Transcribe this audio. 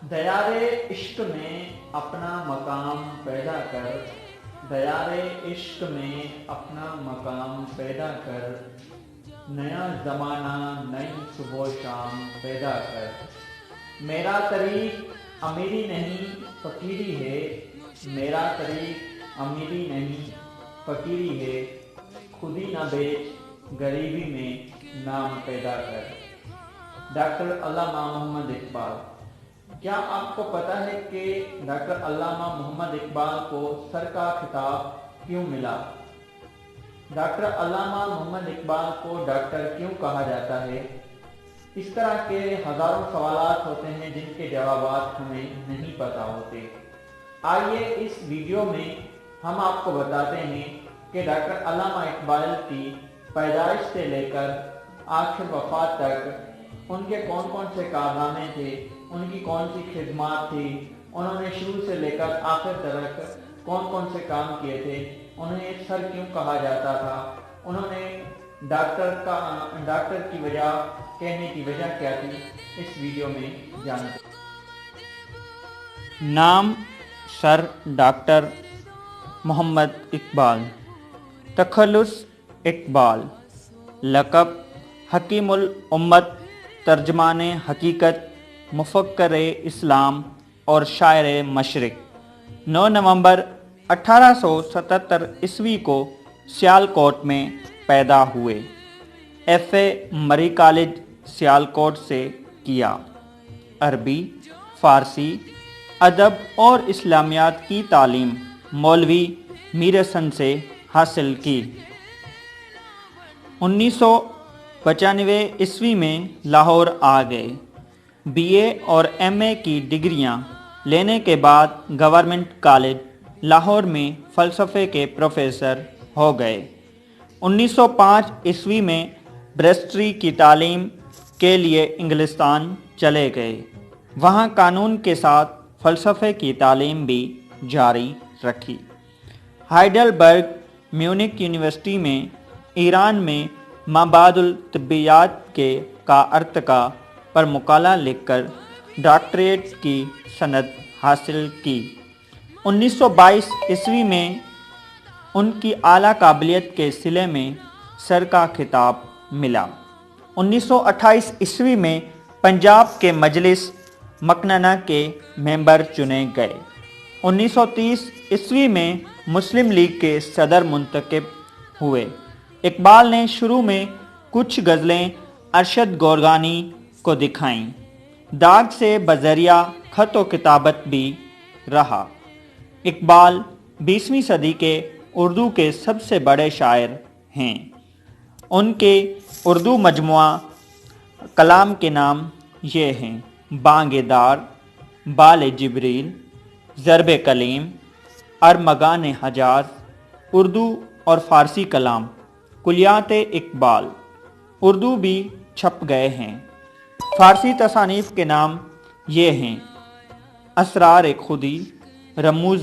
दयारे इश्क में अपना मकाम पैदा कर, दयारे इश्क में अपना मकाम पैदा कर, नया ज़माना नई सुबह शाम पैदा कर। मेरा तरीक़ अमीरी नहीं फ़कीरी है, मेरा तरीक़ अमीरी नहीं फ़कीरी है, खुदी न बेच गरीबी में नाम पैदा कर। डॉक्टर अल्लामा मोहम्मद इकबाल। क्या आपको पता है कि डॉक्टर अल्लामा मोहम्मद इकबाल को सर का खिताब क्यों मिला? डॉक्टर अल्लामा मोहम्मद इकबाल को डॉक्टर क्यों कहा जाता है? इस तरह के हज़ारों सवालात होते हैं जिनके जवाबात हमें नहीं पता होते। आइए इस वीडियो में हम आपको बताते हैं कि डॉक्टर अल्लामा इकबाल की पैदाइश से लेकर आखिर वफ़ात तक उनके कौन कौन से कारनामे थे, उनकी कौन सी खिदमत थी, उन्होंने शुरू से लेकर आखिर तक कौन कौन से काम किए थे, उन्हें सर क्यों कहा जाता था, उन्होंने डॉक्टर की वजह कहने की वजह क्या थी, इस वीडियो में जानते हैं। नाम सर डॉक्टर मोहम्मद इकबाल, तखल्लुस इकबाल, लक़ब हकीमुल उम्मत, तर्जमाने हकीकत, मुफ़क्किर इस्लाम और शायर मशरिक़। 9 नवंबर 1877 ईस्वी को सियालकोट में पैदा हुए। FA मरी कॉलेज सियालकोट से किया। अरबी, फ़ारसी, अदब और इस्लामियात की तालीम मौलवी मीर हसन से हासिल की। 1995 ईस्वी में लाहौर आ गए। BA और MA की डिग्रियां लेने के बाद गवर्नमेंट कॉलेज लाहौर में फ़लसफ़े के प्रोफ़ेसर हो गए। 1905 ईस्वी में बैरिस्ट्री की तालीम के लिए इंग्लिस्तान चले गए। वहाँ कानून के साथ फ़लसफ़े की तालीम भी जारी रखी। हाइडेलबर्ग म्यूनिख यूनिवर्सिटी में ईरान में माबादुल तिब्बियात के का अर्तका पर मुकाला लिखकर डॉक्टरेट की सनद हासिल की। 1922 ईस्वी में उनकी आला काबिलियत के सिले में सर का खिताब मिला। 1928 ईस्वी में पंजाब के मजलिस मकनना के मेंबर चुने गए। 1930 ईस्वी में मुस्लिम लीग के सदर मुंतखब हुए। इकबाल ने शुरू में कुछ गज़लें अरशद गोरगानी को दिखाईं। दाग से बज़रिया ख़त व किताबत भी रहा। इकबाल 20वीं सदी के उर्दू के सबसे बड़े शायर हैं। उनके उर्दू मजमुआ कलाम के नाम ये हैं: बांगेदार, बाल जिब्रील, ज़रब कलीम, अरमगान हजाज, उर्दू और फ़ारसी कलाम, कुलियात इकबाल। उर्दू भी छप गए हैं। फ़ारसी तसानीफ़ के नाम ये हैं: असरार खुदी, रमूज़